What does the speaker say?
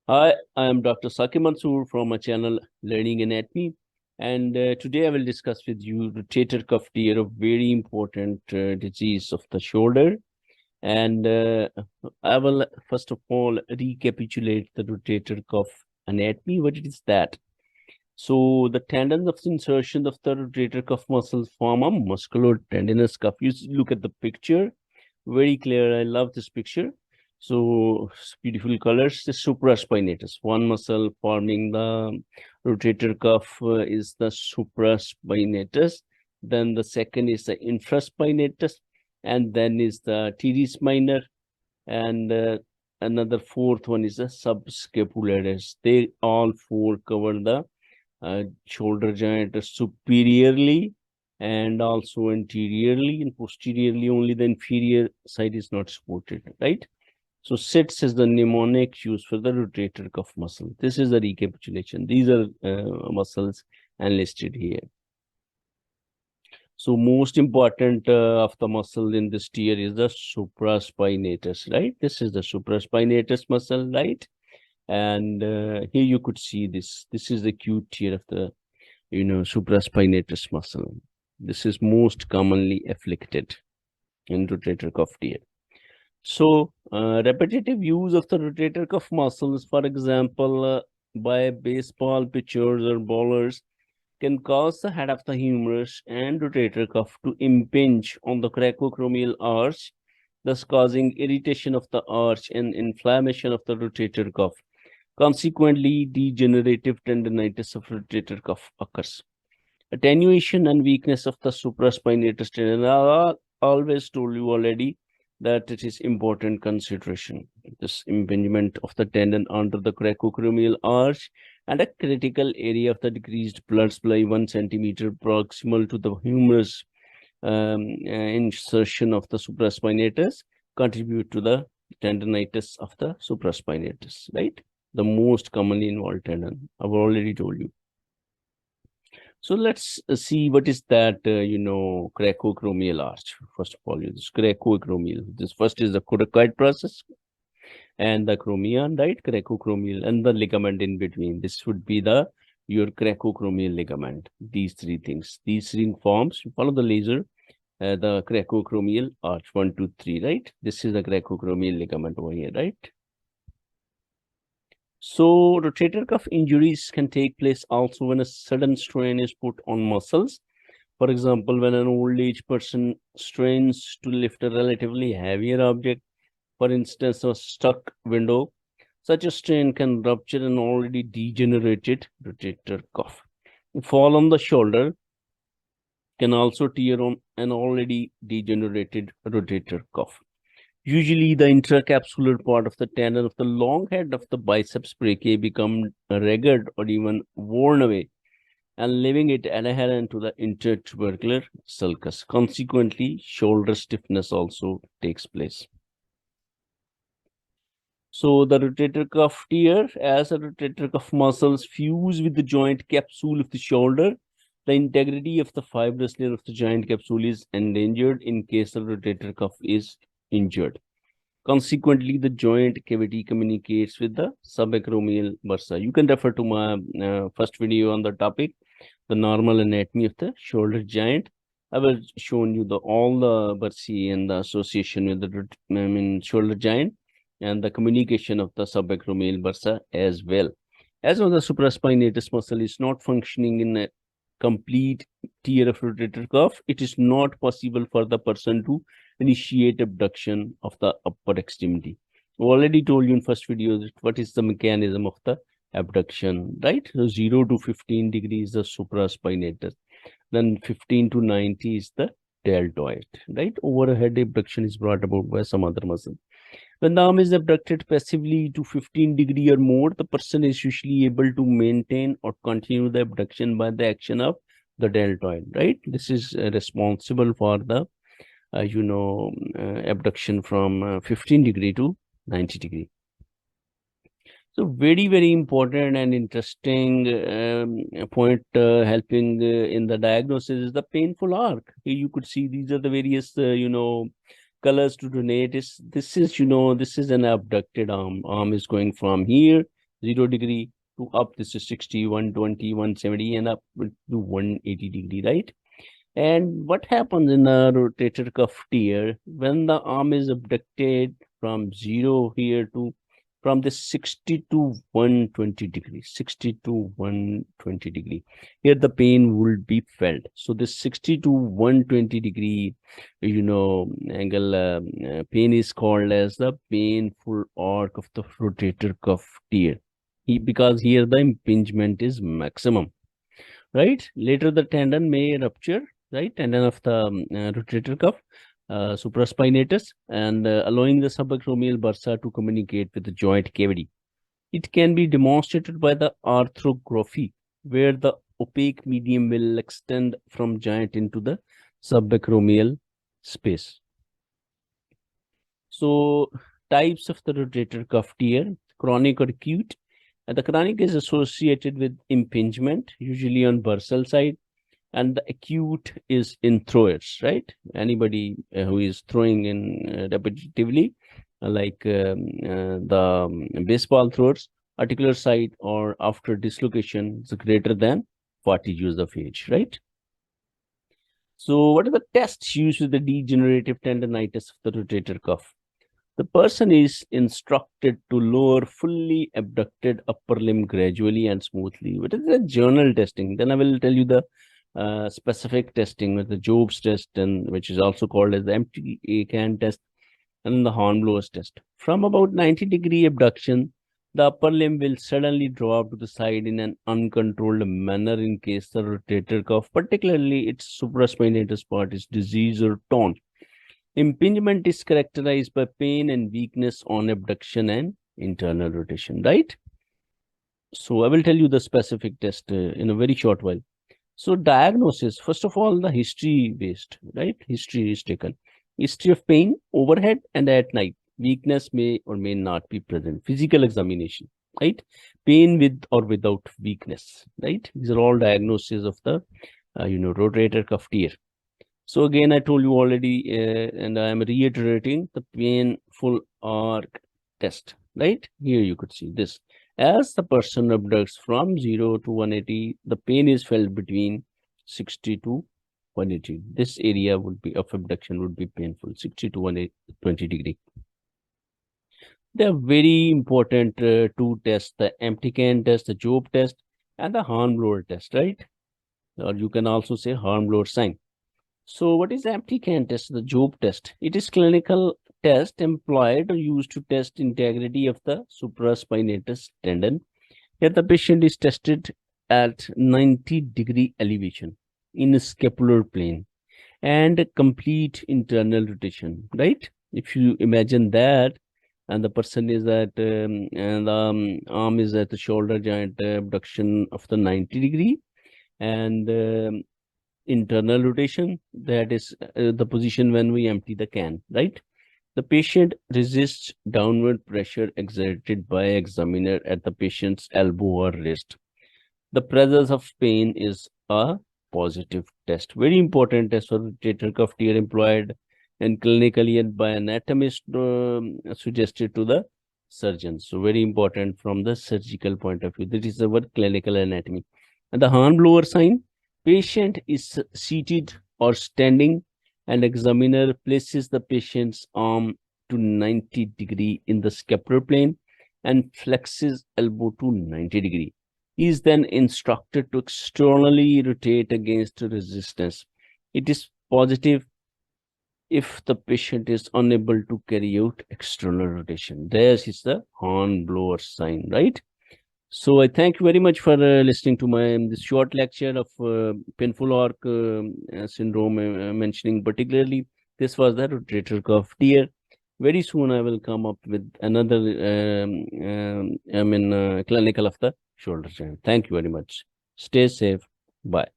Hi, I am Dr. Saqib Mansoor from my channel Learning Anatomy, and today I will discuss with you rotator cuff tear, a very important disease of the shoulder. And I will first of all recapitulate the rotator cuff anatomy. What it is that? So the tendons of the insertion of the rotator cuff muscles form a muscular tendinous cuff. You look at the picture, very clear. I love this picture. So beautiful colors. The supraspinatus, one muscle forming the rotator cuff is the supraspinatus. Then the second is the infraspinatus, and then is the teres minor, and another fourth one is the subscapularis. They all four cover the shoulder joint superiorly and also anteriorly, and posteriorly only the inferior side is not supported, right? So sits is the mnemonic used for the rotator cuff muscle. This is the recapitulation. These are muscles enlisted here. So most important of the muscle in this tear is the supraspinatus, right? This is the supraspinatus muscle, right? And here you could see this. This is the acute tear of the, supraspinatus muscle. This is most commonly afflicted in rotator cuff tear. So repetitive use of the rotator cuff muscles, for example, by baseball pitchers or bowlers, can cause the head of the humerus and rotator cuff to impinge on the coracoacromial arch, thus causing irritation of the arch and inflammation of the rotator cuff. Consequently, degenerative tendonitis of rotator cuff occurs. Attenuation and weakness of the supraspinatus tendon. I always told you already that it is important consideration. This impingement of the tendon under the coracoacromial arch and a critical area of the decreased blood supply 1 centimeter proximal to the humerus insertion of the supraspinatus contribute to the tendonitis of the supraspinatus, right? The most commonly involved tendon. I've already told you. So let's see what is that, coracoacromial arch. First of all, this coracoacromial. This first is the coracoid process and the acromion, right? Coracoacromial and the ligament in between. This would be your coracoacromial ligament. These three things. These three forms. Follow the laser. The coracoacromial arch 1, 2, 3, right? This is the coracoacromial ligament over here, right? So rotator cuff injuries can take place also when a sudden strain is put on muscles. For example, when an old age person strains to lift a relatively heavier object, for instance, a stuck window, such a strain can rupture an already degenerated rotator cuff. Fall on the shoulder can also tear on an already degenerated rotator cuff. Usually, the intracapsular part of the tendon of the long head of the biceps brachii become ragged or even worn away, and leaving it adherent to the intertubercular sulcus. Consequently, shoulder stiffness also takes place. So the rotator cuff tear, as the rotator cuff muscles fuse with the joint capsule of the shoulder, the integrity of the fibrous layer of the joint capsule is endangered in case the rotator cuff is injured. Consequently, the joint cavity communicates with the subacromial bursa. You can refer to my first video on the topic, the normal anatomy of the shoulder joint. I will shown you all the bursae and the association with the shoulder joint and the communication of the subacromial bursa as well. As well, the supraspinatus muscle is not functioning in a complete tear of rotator cuff, it is not possible for the person to initiate abduction of the upper extremity. I already told you in first video that what is the mechanism of the abduction, right? So 0 to 15 degrees the supraspinatus, then 15 to 90 is the deltoid, right? Overhead abduction is brought about by some other muscle. When the arm is abducted passively to 15 degree or more, the person is usually able to maintain or continue the abduction by the action of the deltoid, right? This is responsible for the, abduction from 15 degree to 90 degree. So very, very important and interesting point helping in the diagnosis is the painful arc. Here you could see these are the various, colors to donate. This is, this is an abducted arm. Arm is going from here 0 degree to up. This is 60, 120, 170, and up to 180 degree, right? And what happens in a rotator cuff tear when the arm is abducted from 0 here to from the 60 to 120 degree, 60 to 120 degree. Here the pain will be felt. So this 60 to 120 degree, angle pain is called as the painful arc of the rotator cuff tear. Because here the impingement is maximum, right? Later the tendon may rupture, right? Tendon of the rotator cuff, supraspinatus, and allowing the subacromial bursa to communicate with the joint cavity. It can be demonstrated by the arthrography, where the opaque medium will extend from joint into the subacromial space. So, types of the rotator cuff tear, chronic or acute. And the chronic is associated with impingement, usually on bursal side, and the acute is in throwers, right? Anybody who is throwing in repetitively, like the baseball throwers, articular side or after dislocation is greater than 40 years of age, right? So what are the tests used with the degenerative tendonitis of the rotator cuff? The person is instructed to lower fully abducted upper limb gradually and smoothly. What is the journal testing? Then I will tell you the specific testing with the Job's test, and which is also called as the empty can test, and the Hornblower's test. From about 90-degree abduction, the upper limb will suddenly drop to the side in an uncontrolled manner in case the rotator cuff, particularly its supraspinatus part, is diseased or torn. Impingement is characterized by pain and weakness on abduction and internal rotation, right? So I will tell you the specific test in a very short while. So diagnosis, first of all, the history based, right? History is taken. History of pain, overhead and at night. Weakness may or may not be present. Physical examination, right? Pain with or without weakness, right? These are all diagnoses of the, rotator cuff tear. So again, I told you already, and I am reiterating the painful arc test, right? Here you could see this. As the person abducts from 0 to 180, the pain is felt between 60 to 180. This area would be of abduction would be painful, 60 to 120 degree. They are very important two tests, the empty can test, the Job test, and the Hornblower test, right? Or you can also say Hornblower sign. So what is the empty can test, the Job test? It is clinical test employed or used to test integrity of the supraspinatus tendon. Here the patient is tested at 90-degree elevation in a scapular plane and complete internal rotation, right? If you imagine that, and the person is at, and the arm is at the shoulder joint abduction of the 90-degree, and internal rotation, that is the position when we empty the can, right? The patient resists downward pressure exerted by examiner at the patient's elbow or wrist. The presence of pain is a positive test. Very important test for rotator cuff tear employed and clinically and by anatomist suggested to the surgeon. So very important from the surgical point of view. That is our clinical anatomy. And the Hornblower sign, patient is seated or standing and examiner places the patient's arm to 90-degree in the scapular plane and flexes elbow to 90-degree. He is then instructed to externally rotate against resistance. It is positive if the patient is unable to carry out external rotation. This is the Hornblower sign, right? So I thank you very much for listening to my this short lecture of painful arc syndrome, mentioning particularly this was the rotator cuff tear. Very soon I will come up with another clinical of the shoulder joint. Thank you very much. Stay safe. Bye.